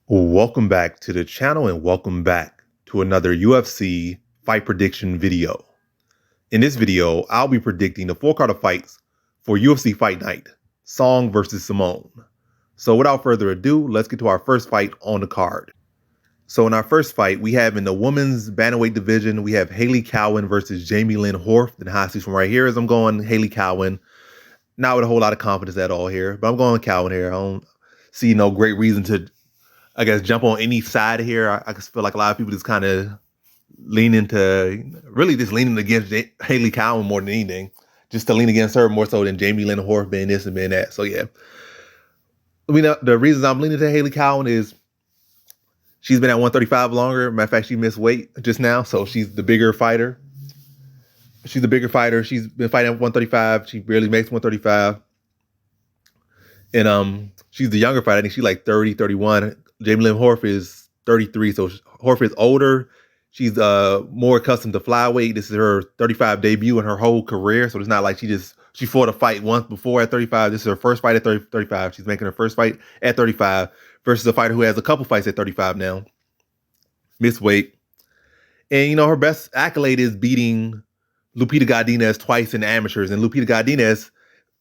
Welcome back to the channel and welcome back to another UFC fight prediction video. In this video, I'll be predicting the four card of fights for UFC Fight Night, Song versus Simone. So without further ado, let's get to our first fight on the card. So in our first fight, we have in the women's bantamweight division, we have Haley Cowan versus Jamie Lynn Horth. And how I see from right here is I'm going Haley Cowan. Not with a whole lot of confidence at all here, but I'm going Cowan here. I don't see no great reason to jump on any side here. I just feel like a lot of people just kind of leaning against Haley Cowan more than anything, just to lean against her more so than Jamie Lynn Horth being this and being that. So yeah, the reasons I'm leaning to Haley Cowan is she's been at 135 longer. Matter of fact, she missed weight just now, so she's the bigger fighter. She's the bigger fighter. She's been fighting at 135. She barely makes 135. And she's the younger fighter. I think she's like 30, 31. Jamie Lynn Horth is 33, so Horth is older. She's more accustomed to flyweight. This is her 35 debut in her whole career, so it's not like she fought a fight once before at 35. This is her first fight at 35. She's making her first fight at 35 versus a fighter who has a couple fights at 35 now. Missed weight. And, her best accolade is beating Lupita Godinez twice in the amateurs, and Lupita Godinez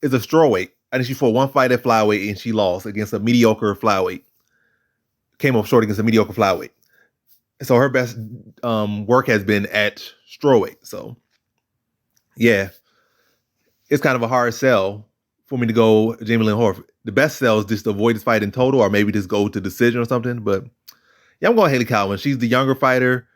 is a strawweight. I think she fought one fight at flyweight and she lost against a mediocre flyweight. Came up short against a mediocre flyweight. So her best work has been at strawweight. So yeah, it's kind of a hard sell for me to go Jamie Lynn Horth. The best sell is just to avoid this fight in total, or maybe just go to decision or something. But yeah, I'm going Haley Cowan. She's the younger fighter.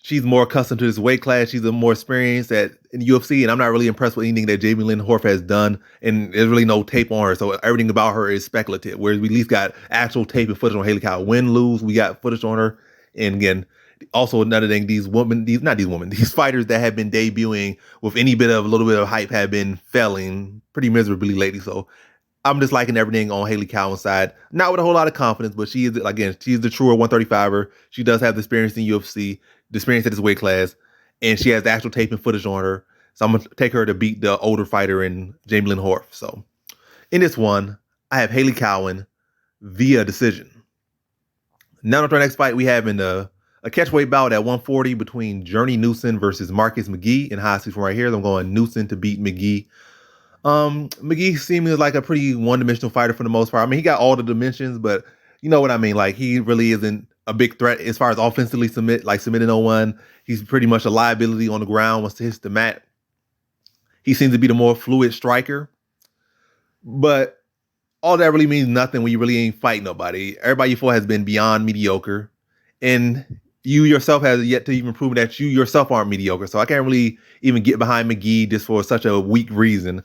She's more accustomed to this weight class. She's more experienced in the UFC, and I'm not really impressed with anything that Jamie Lynn Horth has done, and there's really no tape on her, so everything about her is speculative, whereas we at least got actual tape and footage on Haley Cowan. Win, lose, we got footage on her. And again, also another thing, these fighters that have been debuting with a little bit of hype have been failing pretty miserably lately, so I'm just liking everything on Haley Cowan's side. Not with a whole lot of confidence, but she's the truer 135er. She does have the experience in UFC, the experience at this weight class, and she has the actual tape and footage on her. So I'm going to take her to beat the older fighter in Jamie Lynn Horth. So in this one, I have Haley Cowan via decision. Now to our next fight, we have in a catchweight bout at 140 between Newson versus Marcus McGee. And how I see from right here, I'm going Newson to beat McGee. McGee seemingly like a pretty one-dimensional fighter for the most part. I mean, he got all the dimensions, but you know what I mean? Like, he really isn't a big threat as far as offensively submitting on one. He's pretty much a liability on the ground once he hits the mat. He seems to be the more fluid striker. But all that really means nothing when you really ain't fighting nobody. Everybody you fought has been beyond mediocre. And you yourself has yet to even prove that you yourself aren't mediocre. So I can't really even get behind McGee just for such a weak reason.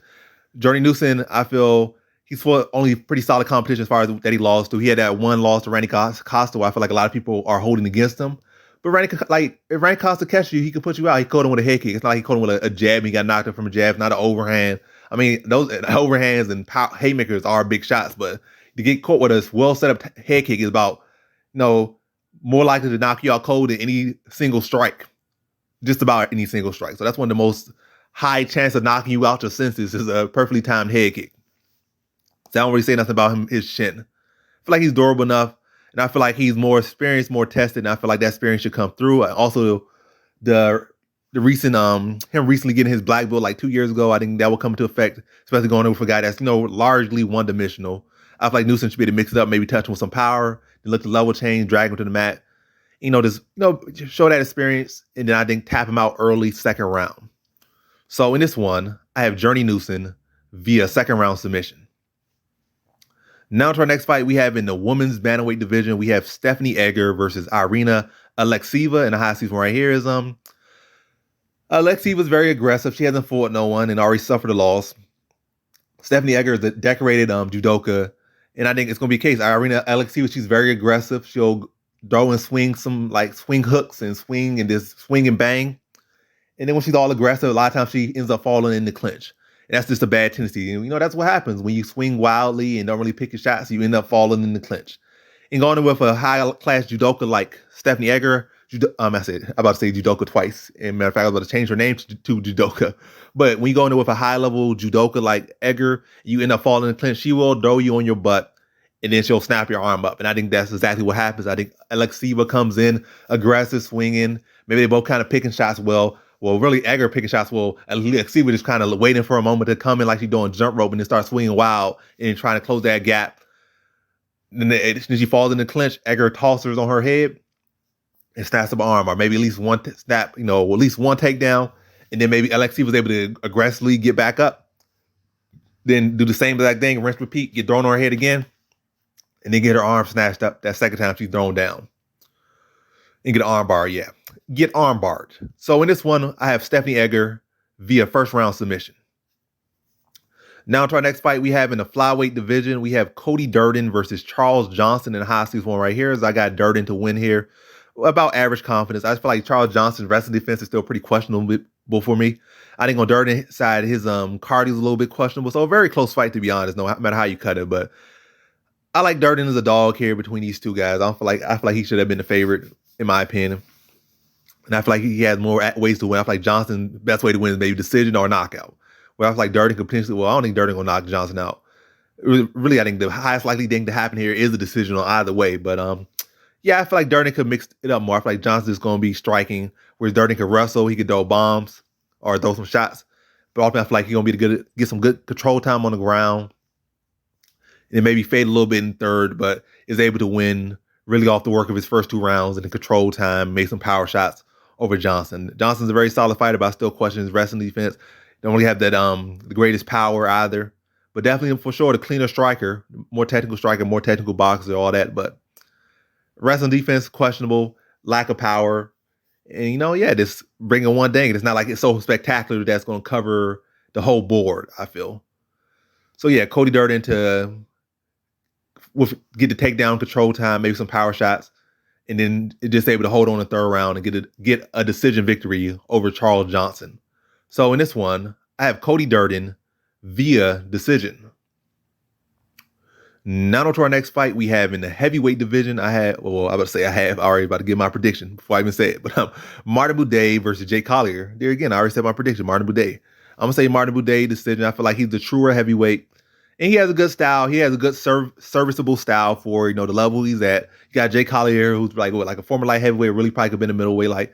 Newson, I feel he's fought only pretty solid competition as far as that he lost to. He had that one loss to Randy Acosta, where I feel like a lot of people are holding against him. But if Randy Acosta catches you, he can put you out. He caught him with a head kick. It's not like he caught him with a jab. He got knocked out from a jab, not an overhand. I mean, those overhands and haymakers are big shots, but to get caught with a well set up head kick is about, more likely to knock you out cold than any single strike. Just about any single strike. So that's one of the most high chance of knocking you out your senses is a perfectly timed head kick. So I don't really say nothing about his chin. I feel like he's durable enough, and I feel like he's more experienced, more tested, and I feel like that experience should come through. Also, the recent him recently getting his black belt like 2 years ago, I think that will come into effect, especially going over for a guy that's largely one-dimensional. I feel like Newson should be able to mix it up, maybe touch him with some power, then look the level change, drag him to the mat. Just show that experience, and then I think tap him out early, second round. So in this one, I have Newson via second round submission. Now to our next fight, we have in the women's bantamweight division, we have Stephanie Edgar versus Irina Alexiev. And the high season right here is Alexiev was very aggressive. She hasn't fought no one and already suffered a loss. Stephanie Edgar is a decorated judoka, and I think it's gonna be a case. Irina Alexiev, she's very aggressive. She'll throw and swing some swing hooks and swing and just swing and bang. And then when she's all aggressive, a lot of times she ends up falling in the clinch. And that's just a bad tendency. That's what happens when you swing wildly and don't really pick your shots. You end up falling in the clinch. And going with a high-class judoka like Stephanie Edgar, I'm about to say judoka twice. And matter of fact, I was about to change her name to judoka. But when you go in with a high-level judoka like Edgar, you end up falling in the clinch. She will throw you on your butt and then she'll snap your arm up. And I think that's exactly what happens. I think Alexiev comes in aggressive, swinging. Maybe they both kind of picking shots well. Well, really, Edgar picking shots well. Alexiev just kind of waiting for a moment to come in like she's doing jump rope and then start swinging wild and trying to close that gap. And then she falls in the clinch. Edgar tosses on her head and snaps up her arm, or maybe at least one snap, at least one takedown. And then maybe Alexiev was able to aggressively get back up. Then do the same exact thing, rinse, repeat, get thrown on her head again, and then get her arm snatched up that second time she's thrown down. And get an arm bar, yeah. Get arm barred. So in this one, I have Stephanie Edgar via first round submission. Now to our next fight we have in the flyweight division. We have Cody Durden versus Charles Johnson in the high stakes one right here. As I got Durden to win here. About average confidence. I just feel like Charles Johnson's wrestling defense is still pretty questionable for me. I think on Durden's side, his cardio is a little bit questionable. So a very close fight, to be honest, no matter how you cut it. But I like Durden as a dog here between these two guys. I feel like he should have been the favorite, in my opinion. And I feel like he has more ways to win. I feel like Johnson's best way to win is maybe decision or knockout. Where I feel like Durden could potentially, I don't think Durden will knock Johnson out. Really, I think the highest likely thing to happen here is a decision on either way. But yeah, I feel like Durden could mix it up more. I feel like Johnson is going to be striking, whereas Durden could wrestle. He could throw bombs or throw some shots. But ultimately, I feel like he's going to get some good control time on the ground. And maybe fade a little bit in third, but is able to win really off the work of his first two rounds and the control time, make some power shots over Johnson. Johnson's a very solid fighter, but I still question his wrestling defense. Don't really have that the greatest power either. But definitely, for sure, the cleaner striker, more technical boxer, all that. But wrestling defense, questionable, lack of power. And, just bringing one thing. It's not like it's so spectacular that's going to cover the whole board, I feel. So, yeah, Cody Durden to get the takedown control time, maybe some power shots, and then just able to hold on the third round and get a decision victory over Charles Johnson. So, in this one, I have Cody Durden via decision. Now to our next fight we have in the heavyweight division. I already about to give my prediction before I even say it. But Martin Buday versus Jay Collier. There again, I already said my prediction, Martin Buday. I'm going to say Martin Buday decision. I feel like he's the truer heavyweight. And he has a good style. He has a good serviceable style for, the level he's at. You got Jay Collier, who's like a former light heavyweight, really probably could have been a middleweight.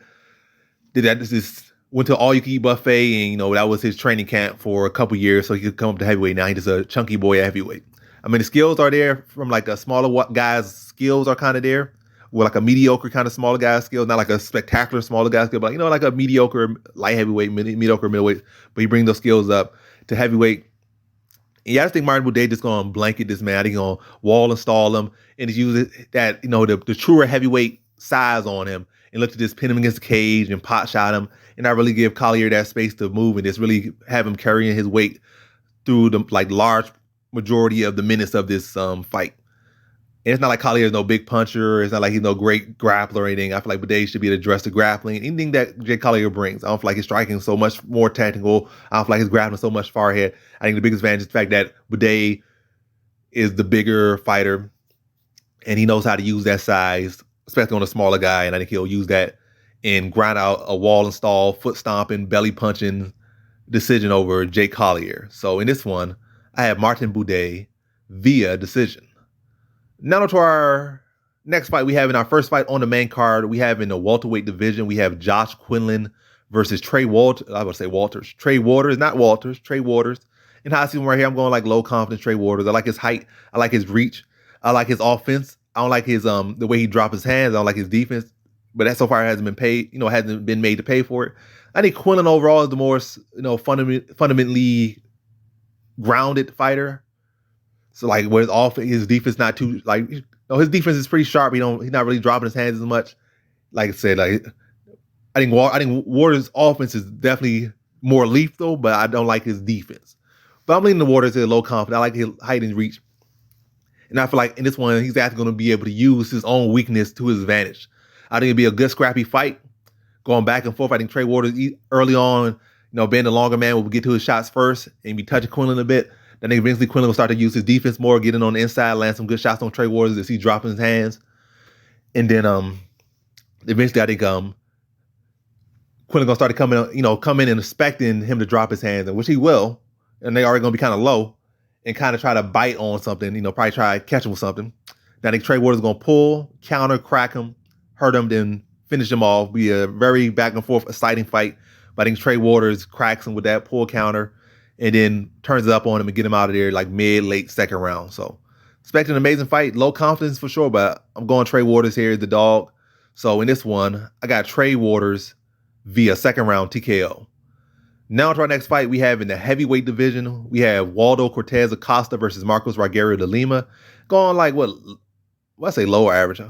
Went to all-you-can-eat buffet, and, that was his training camp for a couple years, so he could come up to heavyweight. Now he's just a chunky boy at heavyweight. I mean, the skills are there from like a smaller guy's skills are kind of there. With like a mediocre kind of smaller guy's skills, not like a spectacular smaller guy's skill, but like a mediocre light heavyweight, mediocre middleweight. But he brings those skills up to heavyweight. And yeah, I just think Martin Buday just going to blanket this man. I think he's going to wall install him and just use that, the truer heavyweight size on him and look to just pin him against the cage and pot shot him and not really give Collier that space to move and just really have him carrying his weight through the large majority of the minutes of this fight. And it's not like Collier is no big puncher. It's not like he's no great grappler or anything. I feel like Buday should be able to address the grappling. Anything that Jay Collier brings. I don't feel like his striking is so much more technical. I don't feel like his grappling is so much far ahead. I think the biggest advantage is the fact that Buday is the bigger fighter and he knows how to use that size, especially on a smaller guy. And I think he'll use that and grind out a wall install, foot stomping, belly punching decision over Jay Collier. So in this one, I have Martin Buday via decision. Now to our next fight we have in our first fight on the main card. We have in the welterweight division, we have Josh Quinlan versus Trey Walters. I would say Walters. Trey Waters, not Walters. Trey Waters. In high season right here, I'm going like low confidence Trey Waters. I like his height. I like his reach. I like his offense. I don't like his the way he drops his hands. I don't like his defense. But that so far hasn't been paid. Hasn't been made to pay for it. I think Quinlan overall is the more fundamentally grounded fighter. So like where his defense not too his defense is pretty sharp. He's not really dropping his hands as much. Like I said, I think Waters' offense is definitely more lethal, but I don't like his defense. But I'm leaning the Waters to low confidence. I like his height and reach. And I feel like in this one, he's actually going to be able to use his own weakness to his advantage. I think it'd be a good scrappy fight, going back and forth. I think Trey Waters early on, being the longer man will get to his shots first and be touching Quinlan a bit. Then eventually Quinlan will start to use his defense more, getting on the inside, land some good shots on Trey Waters as he's dropping his hands. And then eventually I think Quinlan gonna start to come in and expecting him to drop his hands, and which he will, and they already gonna be kind of low. and kind of try to bite on something, probably try to catch him with something. Now I think Trey Waters is going to pull, counter, crack him, hurt him, then finish him off. Be a very back and forth, exciting fight. But I think Trey Waters cracks him with that pull counter and then turns it up on him and get him out of there like mid, late second round. So expecting an amazing fight. Low confidence for sure, but I'm going Trey Waters here, the dog. So in this one, I got Trey Waters via second round TKO. Now to our next fight, we have in the heavyweight division, we have Waldo Cortez Acosta versus Marcos Regario de Lima. Going like, what I say lower average?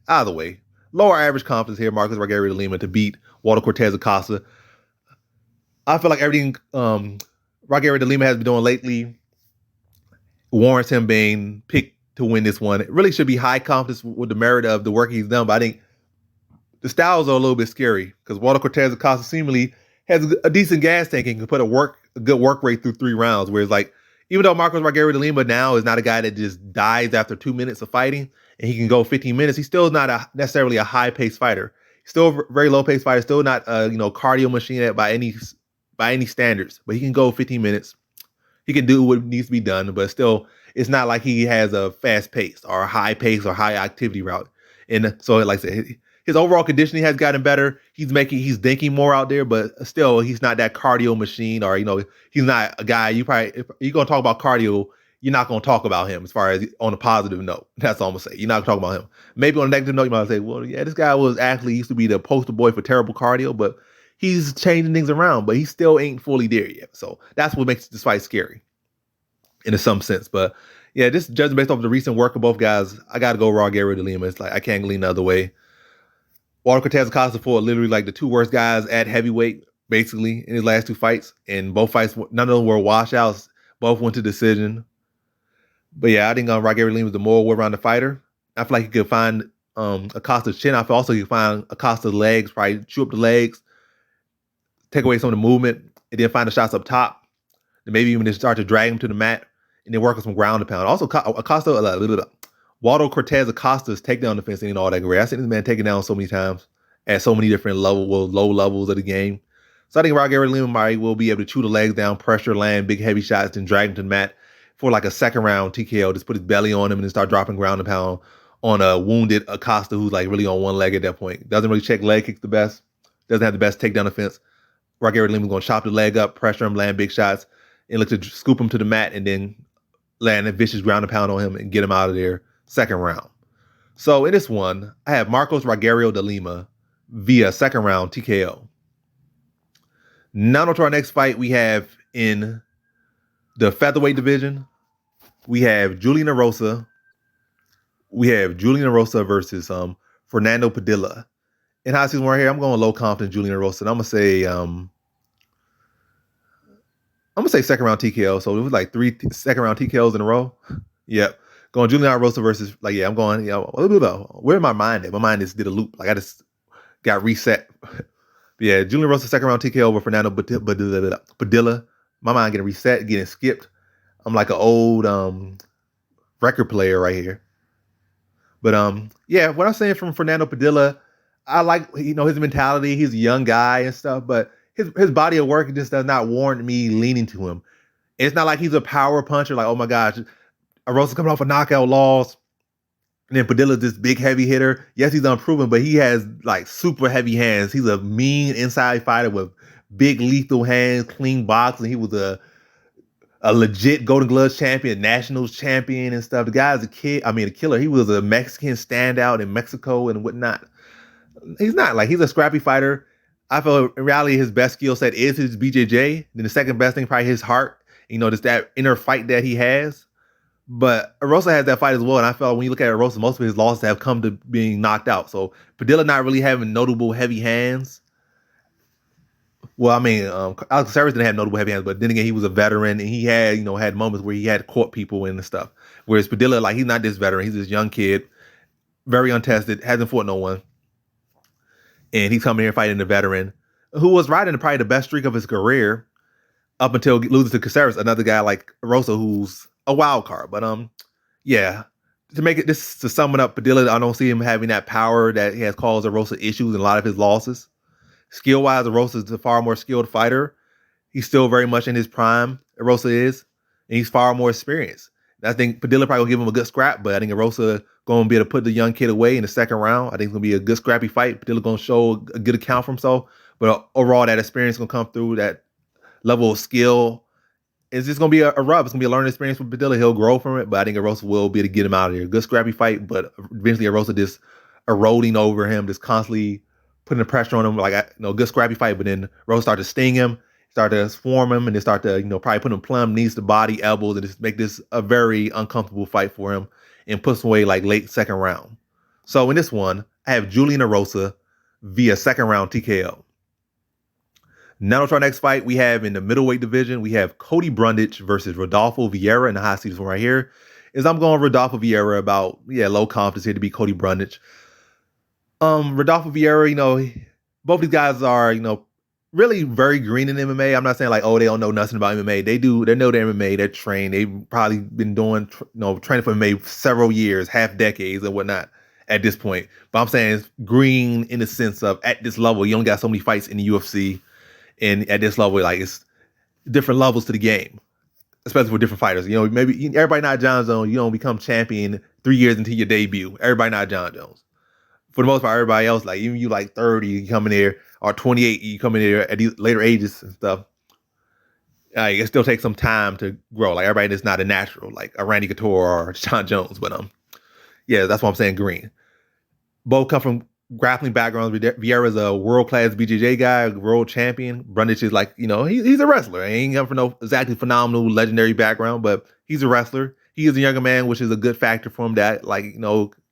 Either way. Lower average confidence here, Marcos Regario de Lima to beat Waldo Cortez Acosta. I feel like everything Regario de Lima has been doing lately warrants him being picked to win this one. It really should be high confidence with the merit of the work he's done, but I think the styles are a little bit scary because Waldo Cortez Acosta seemingly has a decent gas tank and can put a good work rate through 3 rounds. Whereas like, even though Marcos Regario de Lima now is not a guy that just dies after 2 minutes of fighting and he can go 15 minutes, he's still not necessarily a high-paced fighter. He's still a very low-paced fighter, still not a cardio machine by any standards, but he can go 15 minutes. He can do what needs to be done, but still, it's not like he has a fast pace or a high pace or high activity route. And so, like I said, his overall conditioning has gotten better. He's dinking more out there, but still, he's not that cardio machine, or he's not a guy. If you're gonna talk about cardio, you're not gonna talk about him as far as on a positive note. That's all I'm gonna say. You're not gonna talk about him. Maybe on a negative note, you might say, well, yeah, this guy used to be the poster boy for terrible cardio, but he's changing things around, but he still ain't fully there yet. So that's what makes this fight scary in some sense. But yeah, just judging based off the recent work of both guys, I got to go Regario de Lima. It's like I can't lean the other way. Waldo Cortez Acosta fought literally like the 2 worst guys at heavyweight, basically, in his last 2 fights. And both fights, none of them were washouts. Both went to decision. But yeah, I think Regario de Lima is the more well-rounded fighter. I feel like he could find Acosta's chin. I feel also he could find Acosta's legs, probably chew up the legs, take away some of the movement, and then find the shots up top. And maybe even just start to drag him to the mat and then work on some ground and pound. Also, Acosta, Waldo Cortez Acosta's takedown defense ain't all that great. I've seen this man taken down so many times at so many different low levels of the game. So I think Regario de Lima will be able to chew the legs down, pressure, land big heavy shots, and drag him to the mat for like a second round TKO. Just put his belly on him and then start dropping ground and pound on a wounded Acosta who's like really on one leg at that point. Doesn't really check leg kicks the best. Doesn't have the best takedown defense. Regario de Lima is going to chop the leg up, pressure him, land big shots, and look to scoop him to the mat and then land a vicious ground and pound on him and get him out of there second round. So in this one, I have Marcos Regario de Lima via second round TKO. Now on to our next fight, we have in the featherweight division, we have Julian and Rosa. We have Julian and Rosa versus Fernando Padilla. In high season right here, I'm going low confidence Julian and Rosa. And I'm gonna say second round TKO. So it was like 3 second round TKOs in a row. Yep. Going Julian and Rosa versus I'm going, where my mind at? My mind just did a loop. Like I just got reset. Yeah, Julian Rosa second round TKO over Fernando Padilla. My mind getting reset, getting skipped. I'm like an old record player right here. But yeah, what I'm saying from Fernando Padilla, I like his mentality. He's a young guy and stuff, but his body of work just does not warrant me leaning to him. It's not like he's a power puncher. Like, oh my gosh, Rosa coming off a knockout loss, and then Padilla's this big heavy hitter. Yes, he's unproven, but he has like super heavy hands. He's a mean inside fighter with big lethal hands, clean boxing. He was a legit Golden Gloves champion, Nationals champion and stuff. The guy's a killer. He was a Mexican standout in Mexico and whatnot. He's not like he's a scrappy fighter. I feel in reality his best skill set is his BJJ. Then the second best thing probably his heart. Just that inner fight that he has. But Rosa has that fight as well, and I felt when you look at Rosa, most of his losses have come to being knocked out. So Padilla not really having notable heavy hands. Well, Alexiev didn't have notable heavy hands, but then again, he was a veteran, and he had had moments where he had caught people and stuff. Whereas Padilla, like he's not this veteran, he's this young kid, very untested, hasn't fought no one, and he's coming here fighting the veteran who was riding probably the best streak of his career up until losing to Caceres, another guy like Rosa who's a wild card. But yeah, to sum it up, Padilla, I don't see him having that power that has caused Rosa issues in a lot of his losses. Skill-wise, Rosa is a far more skilled fighter. He's still very much in his prime. Rosa is. and he's far more experienced. I think Padilla probably will give him a good scrap, but I think Rosa going to be able to put the young kid away in the second round. I think it's going to be a good scrappy fight. Padilla going to show a good account for himself, but overall that experience going to come through, that level of skill. It's just going to be a rub. It's going to be a learning experience for Padilla. He'll grow from it, but I think Rosa will be able to get him out of here. Good scrappy fight, but eventually Rosa just eroding over him, just constantly putting the pressure on him. Like, good scrappy fight, but then Rosa started to sting him, start to swarm him, and then start to, probably put him plumb, knees to body, elbows, and just make this a very uncomfortable fight for him and puts him away like late second round. So in this one, I have Julian and Rosa via second round TKO. Now to our next fight, we have in the middleweight division, we have Cody Brundage versus Rodolfo Vieira, and the high seat one right here is I'm going Rodolfo Vieira about, low confidence here to beat Cody Brundage. Rodolfo Vieira, both these guys are, really very green in MMA. I'm not saying like, they don't know nothing about MMA. They know their MMA, they're trained. They've probably been doing, training for MMA several years, half decades and whatnot at this point. But I'm saying it's green in the sense of at this level, you only got so many fights in the UFC. And at this level, like, it's different levels to the game, especially for different fighters. Maybe everybody not John Jones, you don't become champion 3 years into your debut. Everybody not John Jones. For the most part, everybody else, like even you like 30, you come in there, or 28, you come in there at these later ages and stuff. It still takes some time to grow. Like everybody is not a natural, like a Randy Couture or John Jones. But that's why I'm saying green. Both come from grappling backgrounds. Vieira's a world-class BJJ guy, world champion. Brundage is like, he's a wrestler. He ain't come from no exactly phenomenal, legendary background, but he's a wrestler. He is a younger man, which is a good factor for him that,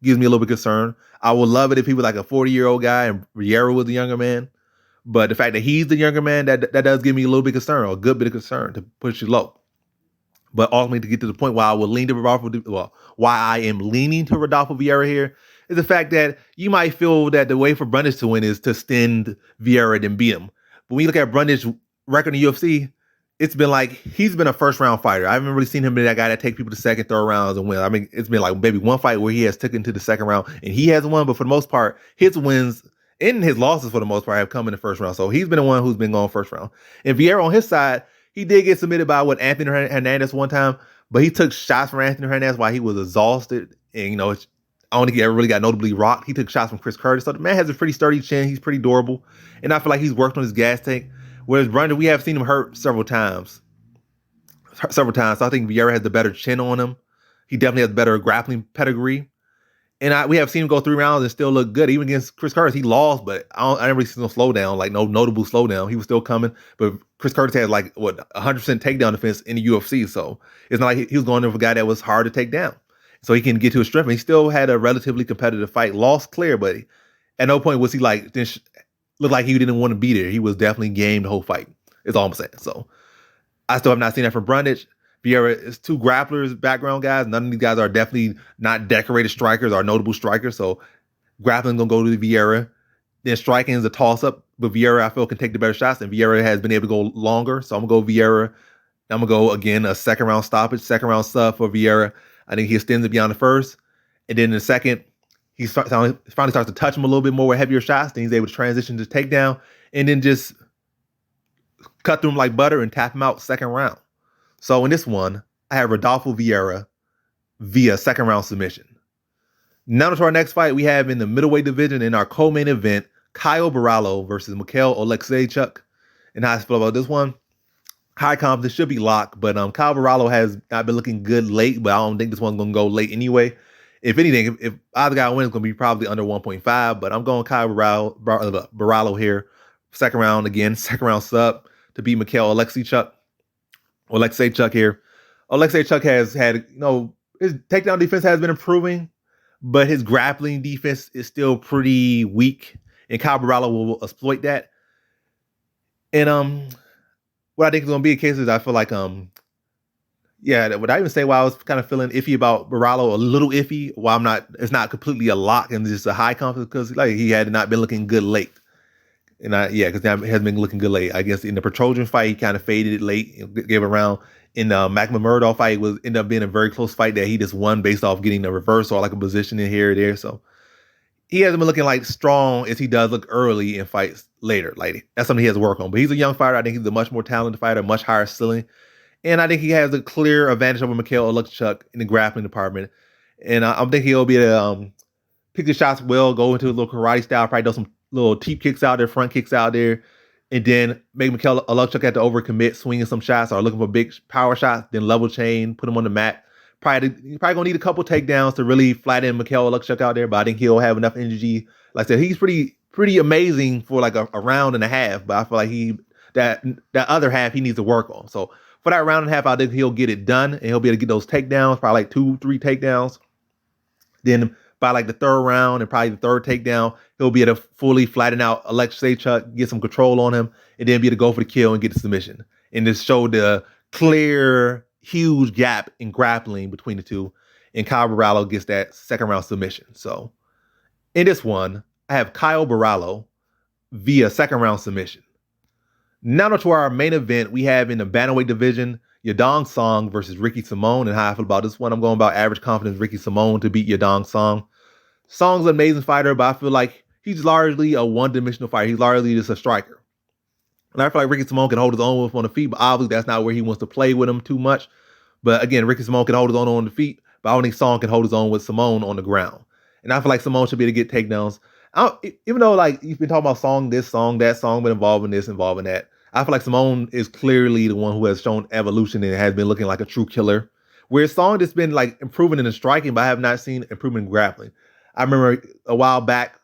gives me a little bit of concern. I would love it if he was like a 40-year-old guy and Vieira was a younger man. But the fact that he's the younger man, that does give me a little bit of concern, or a good bit of concern to push it low. But ultimately, to get to the point where I would lean to Rodolfo, why I am leaning to Rodolfo Vieira here, is the fact that you might feel that the way for Brundage to win is to stend Vieira and beat him. But when you look at Brundage's record in the UFC, it's been like he's been a first-round fighter. I haven't really seen him be that guy that take people to second, third rounds and win. I mean, it's been like maybe one fight where he has taken to the second round and he has won, but for the most part, his wins and his losses for the most part have come in the first round. So he's been the one who's been going first round. And Vieira on his side, he did get submitted by Anthony Hernandez one time, but he took shots from Anthony Hernandez while he was exhausted. And, I don't think he ever really got notably rocked. He took shots from Chris Curtis. So the man has a pretty sturdy chin. He's pretty durable. And I feel like he's worked on his gas tank. Whereas Brundage, we have seen him hurt several times. So I think Vieira has the better chin on him. He definitely has better grappling pedigree. And we have seen him go 3 rounds and still look good. Even against Chris Curtis, he lost, but I never really seen no slowdown, like no notable slowdown. He was still coming. But Chris Curtis had 100% takedown defense in the UFC. So it's not like he was going there with a guy that was hard to take down. So he can get to his strength. And he still had a relatively competitive fight. Lost clear, but at no point was he looked like he didn't want to be there. He was definitely game the whole fight. Is all I'm saying. So I still have not seen that from Brundage. Vieira is 2 grapplers, background guys. None of these guys are definitely not decorated strikers or notable strikers. So grappling going to go to Vieira. Then striking is a toss-up. But Vieira, I feel, can take the better shots. And Vieira has been able to go longer. So I'm going to go Vieira. I'm going to go, again, a second-round stoppage, second-round sub for Vieira. I think he extends it beyond the first. And then in the second, he finally starts to touch him a little bit more with heavier shots. Then he's able to transition to takedown. And then just cut through him like butter and tap him out second round. So in this one, I have Rodolfo Vieira via second round submission. Now to our next fight, we have in the middleweight division in our co-main event, Kyle Baralo versus Mikhail Oleksiejczuk. And how I feel about this one? High confidence, should be locked, but Kyle Baralo has not been looking good late, but I don't think this one's going to go late anyway. If anything, if either guy wins, it's going to be probably under 1.5, but I'm going Kyle Baralo here. Second round again, second round sub to beat Mikhail Oleksiejczuk here. Oleksiejczuk has had, his takedown defense has been improving, but his grappling defense is still pretty weak, and Kyle Baralo will exploit that. And what I think is going to be the case is I feel like, would I even say why I was kind of feeling iffy about Baralo, a little iffy, why it's not completely a lock and just a high confidence, because he had not been looking good late. And because he hasn't been looking good late. I guess in the Petrosian fight, he kind of faded it late, gave a round. In the Murdoch fight, ended up being a very close fight that he just won based off getting a reverse or like a position in here or there. So he hasn't been looking like strong as he does look early in fights later. Like that's something he has to work on. But he's a young fighter. I think he's a much more talented fighter, much higher ceiling. And I think he has a clear advantage over Mikhail Alexiev in the grappling department. And I'm thinking he'll be able to pick the shots well, go into a little karate style, probably do some little teep kicks out there, front kicks out there, and then make Mikhail Alexiev have to overcommit, swinging some shots or looking for big power shots, then level chain, put him on the mat. Probably gonna need a couple takedowns to really flatten Mikhail Alexiev out there, but I think he'll have enough energy. Like I said, he's pretty amazing for like a round and a half, but I feel like that other half he needs to work on. So for that round and a half, I think he'll get it done and he'll be able to get those takedowns, probably like 2-3 takedowns. Then by like the third round and probably the third takedown, he'll be able to fully flatten out Alexiev, get some control on him, and then be able to go for the kill and get the submission. And just show the clear, huge gap in grappling between the two. And Kyle Baralo gets that second round submission. So in this one, I have Kyle Baralo via second round submission. Now to our main event, we have in the bantamweight division, Yadong Song versus Ricky Simone. And how I feel about this one, I'm going about average confidence Ricky Simone to beat Yadong Song. Song's an amazing fighter, but I feel like he's largely a one-dimensional fighter. He's largely just a striker. And I feel like Ricky Simone can hold his own with him on the feet, but obviously that's not where he wants to play with him too much. But again, Ricky Simone can hold his own on the feet, but I don't think Song can hold his own with Simone on the ground. And I feel like Simone should be able to get takedowns. Even though like you've been talking about Song, this song, that song, been involved in this, involved in that. I feel like Simone is clearly the one who has shown evolution and has been looking like a true killer. Whereas Song has been like improving in the striking, but I have not seen improvement in grappling. I remember a while back,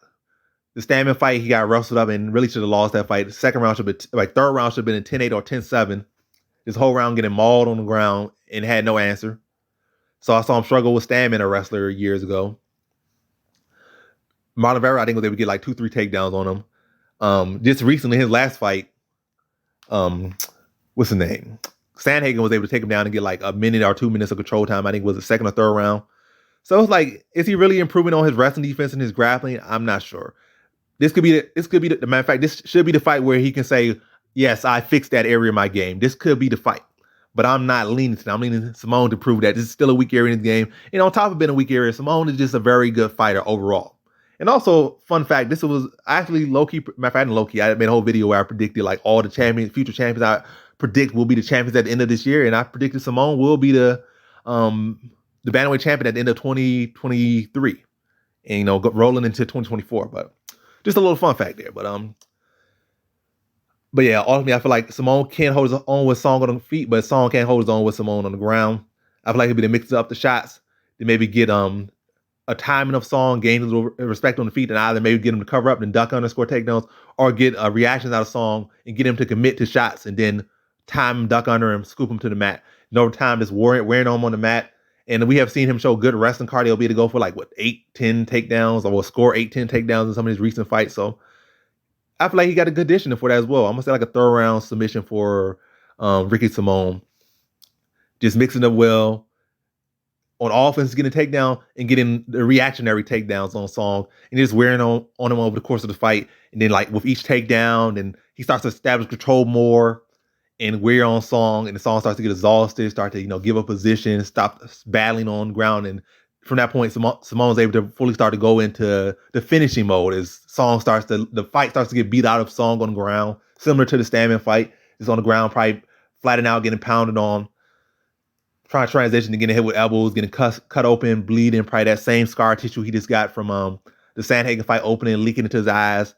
the Stammen fight, he got wrestled up and really should have lost that fight. The second round should have been, third round should have been in 10-8 or 10-7. This whole round getting mauled on the ground and had no answer. So I saw him struggle with Stammen, a wrestler, years ago. Marlon Vera, I think, was able to get like 2-3 takedowns on him. Just recently, his last fight, what's the name? Sandhagen was able to take him down and get like a minute or 2 minutes of control time. I think it was the second or third round. So it's like, is he really improving on his wrestling defense and his grappling? I'm not sure. This could be the matter of fact, this should be the fight where he can say, yes, I fixed that area of my game. This could be the fight. But I'm not leaning to that. I'm leaning Simone to prove that this is still a weak area in the game. And on top of being a weak area, Simone is just a very good fighter overall. And also, fun fact, this was actually low-key, matter of fact, low-key, I made a whole video where I predicted like all the future champions I predict will be the champions at the end of this year. And I predicted Simone will be the bantamweight champion at the end of 2023. And, you know, rolling into 2024. But just a little fun fact there. But yeah, ultimately, I feel like Simone can't hold his own with Song on the feet, but Song can't hold his own with Simone on the ground. I feel like it'd be to mix up the shots, to maybe get a timing of Song, gain a little respect on the feet, and either maybe get him to cover up and duck underscore takedowns, or get reactions out of Song and get him to commit to shots and then time him, duck under him, scoop him to the mat. No time just wearing on him on the mat. And we have seen him show good wrestling cardio, be to go for like, 8-10 takedowns, or will score 8-10 takedowns in some of his recent fights. So I feel like he got a good conditioning for that as well. I'm going to say like a third round submission for Ricky Simone. Just mixing up well. On offense, getting a takedown and getting the reactionary takedowns on Song and just wearing on him over the course of the fight. And then like with each takedown, and he starts to establish control more and wear on Song, and the Song starts to get exhausted, start to, give up position, stop battling on the ground. And from that point, Simone's able to fully start to go into the finishing mode as the fight starts to get beat out of Song on the ground, similar to the Stammen fight. It's on the ground, probably flattening out, getting pounded on, trying to transition to getting hit with elbows, getting cut open, bleeding, probably that same scar tissue he just got from the Sandhagen fight opening, leaking into his eyes.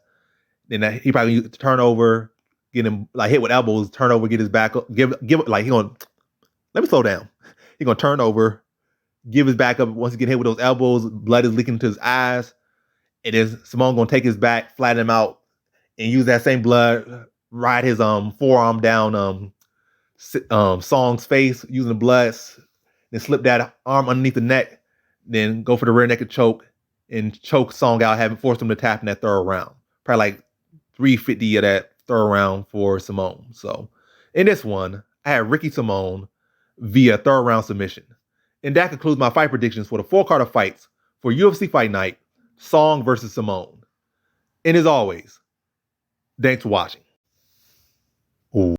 Then he probably used turnover, get him like hit with elbows, turnover, get his back up, give it like let me slow down. He's gonna turn over, give his back up once he get hit with those elbows, blood is leaking into his eyes. It is Simone gonna take his back, flatten him out, and use that same blood, ride his forearm down Song's face using the blood, then slip that arm underneath the neck, then go for the rear naked choke and choke Song out, having forced him to tap in that third round. Probably like 350 of that third round for Simone. So in this one, I had Ricky Simone via third round submission. And that concludes my fight predictions for the 4 card of fights for UFC Fight Night, Song versus Simone. And as always, thanks for watching. Ooh.